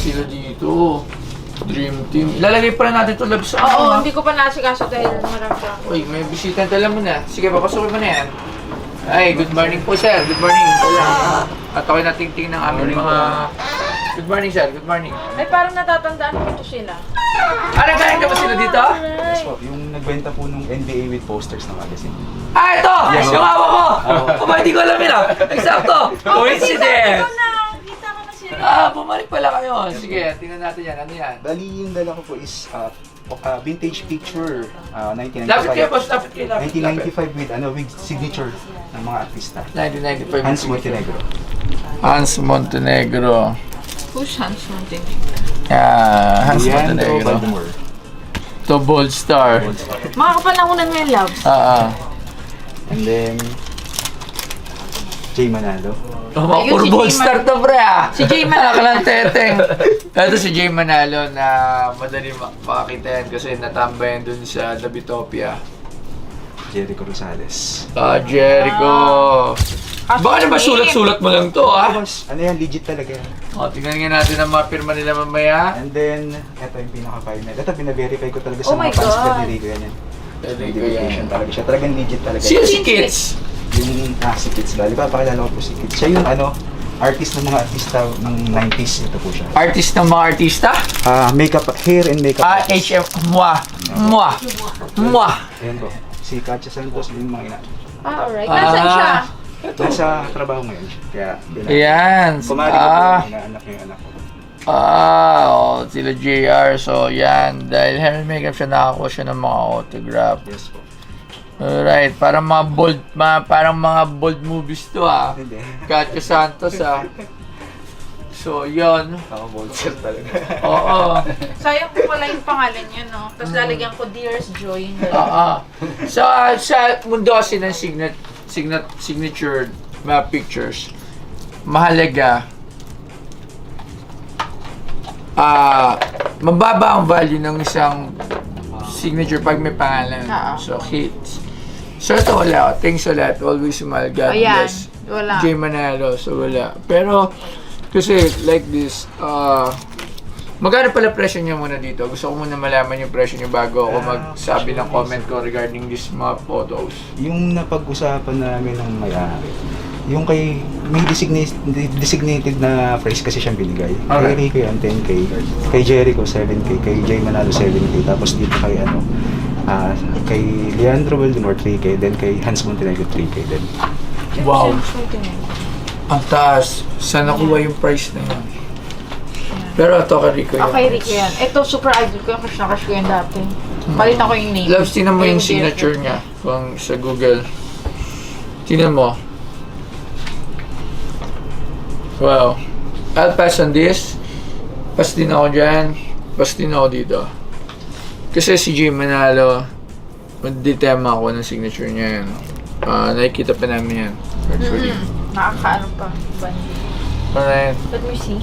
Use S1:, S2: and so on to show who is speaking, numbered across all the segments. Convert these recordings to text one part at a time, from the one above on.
S1: sila dito. Dream Team. Ilalagay pa rin natin ito lab sa
S2: Oo, hindi ko pa nasikaso dahil marami pa.
S1: Uy, may bisita. Tala mo na. Sige, papasukin mo na yan. Ay, good morning po, sir. Good morning. At ako'y natingting ng aming mga... Good morning, sir. Good morning.
S2: Ay, parang natatandaan ko ito sila.
S1: Nagkain ka ba sila dito?
S3: Yes po, yung nagbenta po ng NBA with posters ng magazine.
S1: Ito!
S3: Yes,
S1: yung hawak ko! Hindi ko alam yun ah. Eksakto! Coincidence!
S2: Kita ko na sila.
S1: Bumalik pala kayo. Sige, tingnan natin yan. Ano yan?
S3: Bali, yung dala ko po is vintage picture, 1995.
S1: Lapit kayo, boss. Lapit kayo.
S3: 1995 with signature ng mga artista.
S1: 1995.
S3: Hans Montenegro.
S1: Hans Montenegro.
S2: Who's Hans Montenegro?
S1: Hans
S3: Leandro
S1: Montenegro.
S3: Baltimore.
S1: To Bold Star.
S2: Mga kapanahonan mo yung loves.
S3: And then, Jay Manalo.
S1: Mga
S2: Ayun,
S1: puro
S2: si
S1: Bold
S2: Jay
S1: Star to, pre ah.
S2: Si Jay Manalo.
S1: Nakalang teteng. Ito si Jay Manalo na madali makakita yan kasi natambayan dun sa Dabitopia.
S3: Jericho Rosales.
S1: Jericho. Baka naman sulat-sulat mo lang to, ah.
S3: Tapos, ano yan, legit talaga.
S1: Tingnan nga natin ang mga pirma nila mamaya.
S3: And then, ito yung pinaka-final. Ito, bina-verify ko talaga
S2: Oh
S3: sa
S2: my
S3: mga fans
S2: God.
S3: club ni Rico yan. Verification talaga siya. Talagang legit talaga.
S1: Sino si Kids?
S3: Yung, si Kids Bali. Papakilala ko po si Kids. Siya yung artist ng mga artista ng 90s. Ito po siya.
S1: Artist ng mga artista?
S3: Makeup, hair and makeup.
S1: HM. Mwah.
S3: Ayan po. Si Katya Santos, yung mga ina.
S2: Alright. Nasaan siya?
S3: Nasa trabaho ngayon. Kaya,
S1: Ayan.
S3: kumari ko po, inaanak yung anak ko.
S1: Sila JR. So, yan. Dahil hair and makeup siya, nakakuha siya ng mga autograph.
S3: Yes po.
S1: Alright. Parang mga bold movies to, ah.
S3: Hindi.
S1: Katya Santos, ah. So, yun.
S3: Naka-bolster talaga.
S1: Oo.
S2: Sayang ko pala yung pangalan niya, no? Tapos lalagyan ko Dearest Joy.
S1: So, sa mundo kasi ng signature mga pictures, mahalaga mababa ang value ng isang signature pag may pangalan. So, hits. So, ito wala. Thanks a lot. Always smile. God
S2: Ayan.
S1: bless.
S2: Wala.
S1: Jay Manalo. So, wala. Pero, kasi like this, magkano pala presyo niya muna dito? Gusto ko muna malaman yung presyo niyo bago ako magsabi ng comment ko regarding these mga photos.
S3: Yung napag-usapan namin ng may-ari, yung may designated na price kasi siyang binigay.
S1: Okay.
S3: Kay Rico yan, 10K. Kay Jericho, 7K. Kay Jay Manalo, 7K. Tapos dito kay kay Leandro Baltimore, 3K. Then kay Hans Montenegro, 3K din.
S1: Wow! Ang taas. Saan nakuha yung price na yun? Pero ito kay Rico yun.
S2: Okay, Rico yan. Ito, super idol ko yung crush ko yan dati. Palitan ko yung name.
S1: Loves, tinan mo yung
S2: Ayun,
S1: signature niya kung sa Google. Tinan mo. Wow. I'll pass on this. Pass din ako dyan. Pass din ako dito. Kasi si Jay Manalo, magditema ako ng signature niya yan. Nakikita pa namin yan. Actually.
S2: Nakakaano pa.
S1: Alright.
S2: Let me see.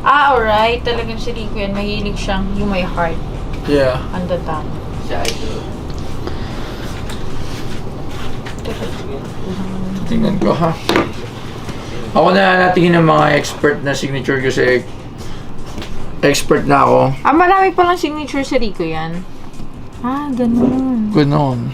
S2: Alright. Talagang si Rico yan. Mahilig siyang yung may heart.
S1: Yeah.
S2: Ang datang.
S1: Tingnan ko ha. Ako na natingin ng mga expert na signature kasi expert na ako.
S2: Marami palang signature si Rico yan. Ganun.
S1: Ganon.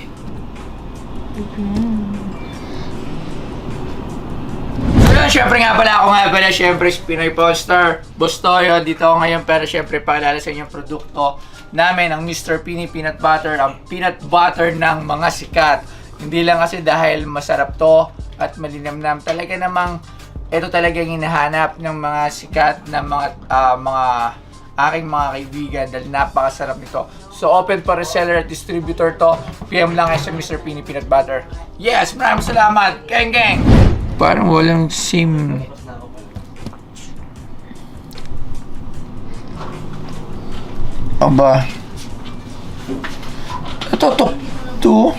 S1: Siyempre nga pala, siyempre Pinoy Polestar, Bustoyo, dito ako ngayon pero siyempre paalala sa inyong produkto namin, ang Mr. Pini Peanut Butter, ang peanut butter ng mga sikat. Hindi lang kasi dahil masarap to at malinamnam, talaga namang ito talaga yung hinahanap ng mga sikat na mga aking mga kaibigan dahil napakasarap nito. So open for reseller at distributor to, PM lang kayo sa Mr. Pini Peanut Butter. Yes, maraming salamat, gang gang! Parang walang SIM. Aba. Ito.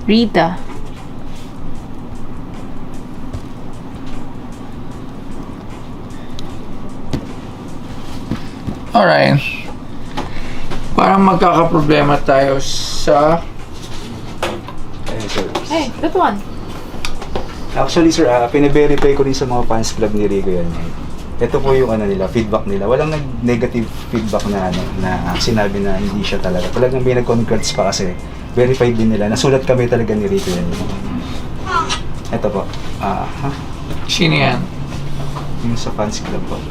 S2: Rita.
S1: Alright. Parang magkakaproblema tayo sa...
S3: Ayun, sir.
S2: Hey, that one.
S3: Actually, sir, pina-verify ko rin sa mga fans club ni Rico yan. Ito po yung ano nila, feedback nila. Walang negative feedback na ano na sinabi na hindi siya talaga. Talagang may nag-congrats pa kasi verified din nila. Nasulat kami talaga ni Rico yan. Ito po.
S1: Sino yan?
S3: Yung sa fans club po.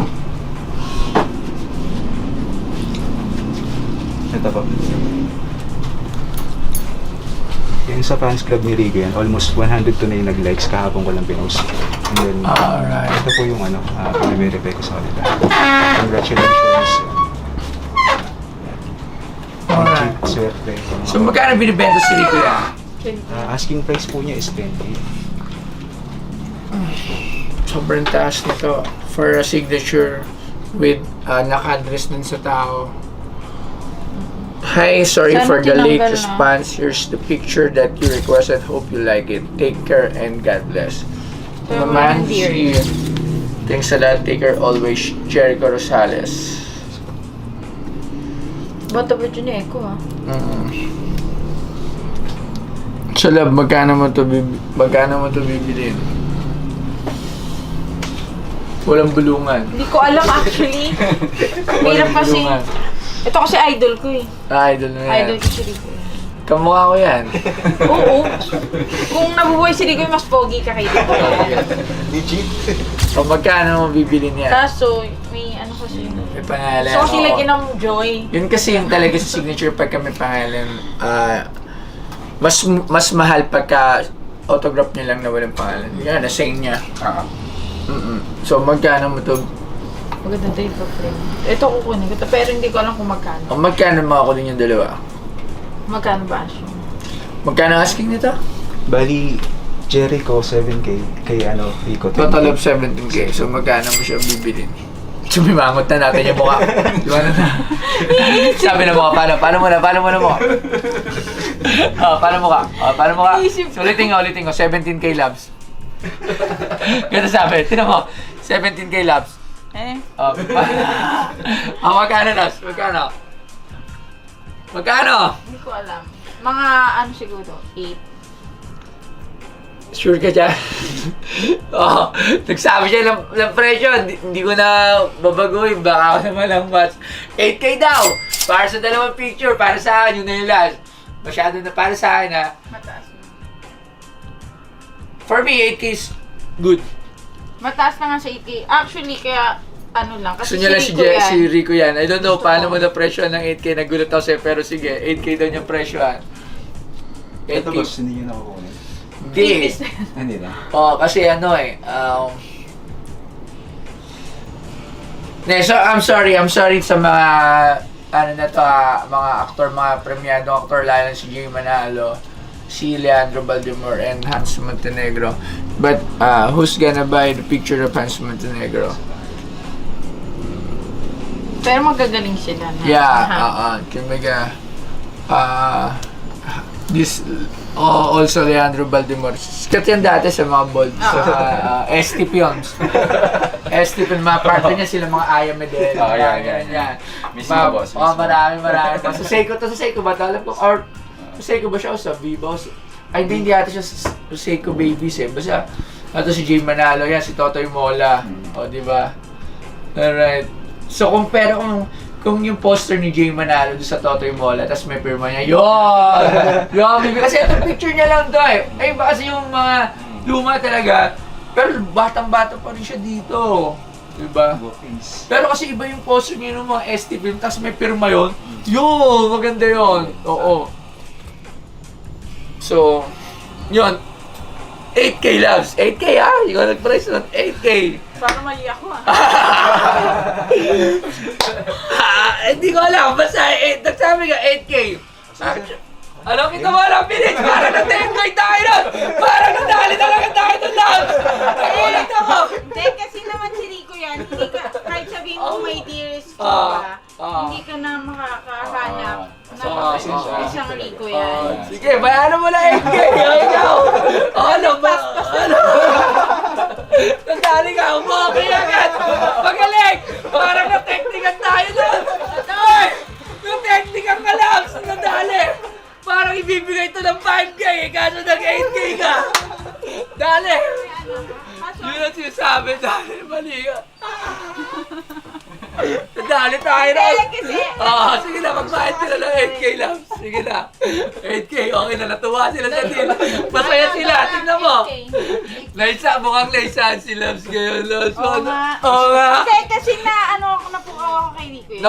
S3: Ito po. Yung sa fans club ni Rico yan, almost 100 to na yung nag-likes kahapon ko lang pinost. And then,
S1: Alright.
S3: ito po yung ano, pinaverify ko sa kanila. Congratulations.
S1: Alright.
S3: Swerte.
S1: So, magkano binibenta si Rico yan?
S3: Asking price po niya is 20.
S1: Sobrang taas nito for a signature with naka-address dun sa tao. Hi, sorry
S2: Sana
S1: for the late
S2: tinanggal na.
S1: response. Here's the picture that you requested. Hope you like it. Take care and God bless.
S2: Pero
S1: Naman
S2: dear.
S1: si thanks a lot. Take care always. Jericho Rosales.
S2: Bata ba dyan eh, ko
S1: So love, magkano mo to bibilin? Walang bulungan.
S2: Hindi ko alam actually. Mahirap kasi.
S1: bulungan.
S2: Ito kasi idol ko eh.
S1: Idol mo yan.
S2: Idol ko si Rico.
S1: Kamukha ko yan.
S2: Oo. Kung nabubuhay si Rico, mas pogi ka kay Rico.
S3: Legit?
S1: O magkano mo bibilin yan?
S2: Kaso, may ano kasi.
S1: May pangalan.
S2: So kasi
S1: Oo.
S2: lagyan ng joy.
S1: Yun kasi yung talaga sa signature pagka may pangalan. Mas mahal pagka autograph niya lang na walang pangalan. Yan, na-sign niya. So magkano mo to?
S2: Maganda tayo pa friend. Ito kukunin ko to, pero hindi ko alam kung magkano.
S1: O magkano makakunin yung dalawa?
S2: Magkano ba siya?
S1: Magkano asking nito?
S3: Bali, Jericho 7K kay ano, Rico 10K.
S1: Total of 17K. So magkano mo siya bibilin? Sumimangot na natin yung mukha. Diba na? Sabi na mukha, paano mo na mukha? Paano mo ka? So, ulitin ko, 17K labs. Ganito sabi, tinan mo, 17K labs. Magkano labs? Magkano?
S2: Hindi ko alam. Mga ano siguro, 8.
S1: Sure ka dyan? Nagsabi siya ng presyo, hindi ko na babaguhin, baka ako naman lang match. 8K daw! Para sa dalawang picture, para sa akin, yun na yung last. Masyado na para sa akin ha.
S2: Mataas na.
S1: For me, 8K is good.
S2: Mataas na nga sa 8K. Actually, kaya ano lang.
S1: Gusto
S2: Kasi
S1: niya lang
S2: si Rico yan.
S1: si Rico yan. I don't know
S2: Gusto
S1: paano
S2: ko.
S1: mo na presyohan ng 8K. Nagulat ako sa'yo, pero sige, 8K daw niyang presyohan.
S3: Ito
S1: 8K.
S3: boss, hindi nyo nakukunin.
S1: Hindi.
S3: Hindi na.
S1: Kasi ano so I'm sorry sa mga ano na to mga aktor, mga premiado aktor, lalo si Jay Manalo, si Leandro Baldemor and Hans Montenegro. But who's gonna buy the picture of Hans Montenegro?
S2: Pero magagaling sila na.
S1: Yeah, kumbaga this also Leandro Baldemor. Sikat yan dati sa mga bold sa ST Films. ST Films, mga partner niya sila mga Aya Medel. Yan.
S3: Miss mo, boss.
S1: Marami. Sa Seiko ba? Alam ko, or sa Seiko ba siya o sa Viva? Ay, hindi ata siya sa Seiko Babies eh. Basta, ito si Jay Manalo yan, si Totoy Mola. O, di ba? Alright. So, kung yung poster ni Jay Manalo doon sa Totoy Mola, tapos may pirma niya, yun! Kasi ito picture niya lang doon eh. Ay, ba kasi yung mga luma talaga, pero batang-bata pa rin siya dito. Diba? Pero kasi iba yung poster niya ng mga ST film, tapos may pirma yun. Yun! Maganda yun. Oo. So, yun. 8K loves. 8K ha? Hindi ko nag-price nun. 8K.
S2: Para mali ako
S1: Hindi ko alam. Basta, nagsabi ka 8K. Alam kita mo lang, bilis! Parang na-tengoy tayo nun! Parang nadali talaga tayo nun lang! Nakulit ako!
S2: Hindi, kasi naman si Rico yan. Hindi ka, kahit sabihin mo may dearest ko ba, hindi ka na makakahanap na isang Rico yan.
S1: Sige, bayaran mo na 8K! Ikaw! Ano ba? Nadali ka! Umuwi agad! Magaling! Parang na-technican tayo nun! Ay! Na-technican ka lang! Nadali! Parang ibibigay ito ng 5K, kaso nag 8K ka! Dali!
S2: Kaso
S1: Yun ang sinasabi dahil mali ka. Nadali tayo na. Sige na, magbayad sila ng 8K lang. Sige na. 8K, okay na, natuwa sila sa deal. Masaya sila, tingnan mo. Mukhang naisaan si Labs ngayon, Labs.
S2: Oo nga.
S1: Oo nga.
S2: Kasi napukaw ako kay Rico yan.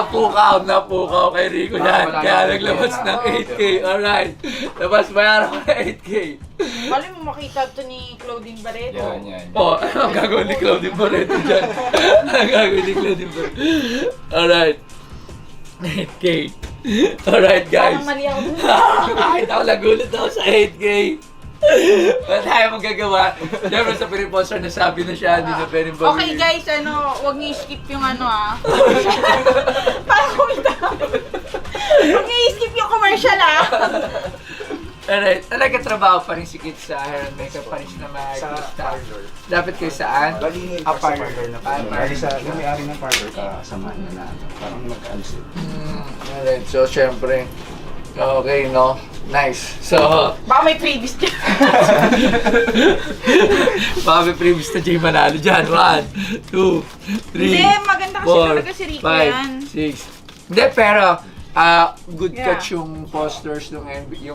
S1: Napukaw kay Rico yan. Kaya naglabas ng 8K. Alright. Labas, bayaran ko ng 8K.
S2: Bali mo makita ito ni Claudine Barreto.
S4: Yan.
S1: Ang gagawin ni Claudine Barreto dyan? Ang gagawin ni Claudine Barreto? Alright. 8K. Alright, guys.
S2: Parang mali ako dun.
S1: Kahit ako nagulat ako sa 8K. Wala tayo magagawa. Siyempre sa piniposter na sabi na siya, hindi na pwedeng bumili.
S2: Okay guys, huwag niyo skip yung Parang kumita. Huwag niyo skip yung commercial
S1: Alright, talaga trabaho pa rin si Kit sa hair and makeup pa rin siya na mag-artista. Dapat kayo saan?
S3: Bali,
S1: Parlor.
S3: parlor na po. Bali sa yung may-ari ng parlor kasama na parang mag-alis.
S1: Alright, so syempre, okay, no? Nice. So,
S2: Baka may previous dyan.
S1: baka may previous na Jay Manalo dyan. 1, 2, 3,
S2: Hindi, maganda kasi talaga si Rico yan.
S1: 5, 6. Hindi, pero good
S2: Yeah.
S1: catch yung posters yung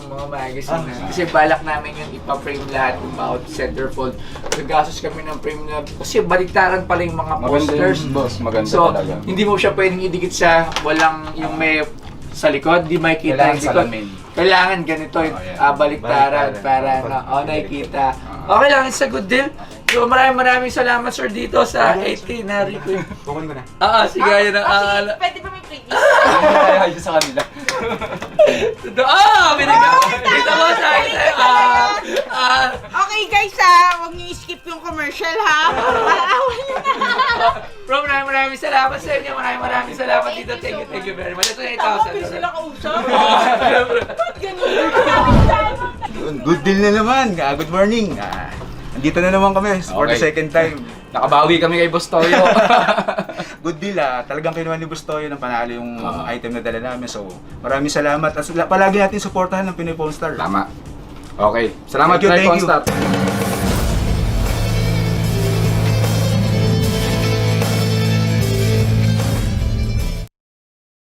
S1: mga magazine na. Kasi balak namin yung ipa-frame lahat yung bawat centerfold. Gagastos kami ng frame na kasi baliktaran pala yung mga
S4: Maganda
S1: posters.
S4: yung boss, maganda
S1: So,
S4: talaga.
S1: hindi mo siya pwedeng idikit sa walang yung may sa likod, di makikita
S4: Kailangan
S1: yung likod.
S4: salamin.
S1: Kailangan ganito yung baliktaran para nakikita. Okay lang, it's a good deal. So maraming salamat sir dito sa 18 na Rico.
S3: Kukunin ko na.
S1: Sige, yun ang
S2: Pwede ba may previous?
S4: Ayun sa kanila.
S1: Kita mo sa
S2: Okay guys huwag niyo skip yung commercial Maawa niyo na.
S1: Bro, maraming salamat sa inyo. Maraming salamat dito. Thank you very much. Ito na 8,000.
S2: Pwede sila kausap.
S3: Good deal na naman. Good morning. Andito na naman kami for the
S4: Okay.
S3: second time.
S4: Nakabawi kami kay Boss Toyo.
S3: Good deal talagang kinuha ni Bustoy ng panalo yung item na dala namin. So, maraming salamat. At palagi natin suportahan ng Pinoy Pawn Star.
S4: Tama. Okay. Salamat
S3: Thank you,
S4: Try
S3: thank
S4: Pawn
S3: you.
S4: Star.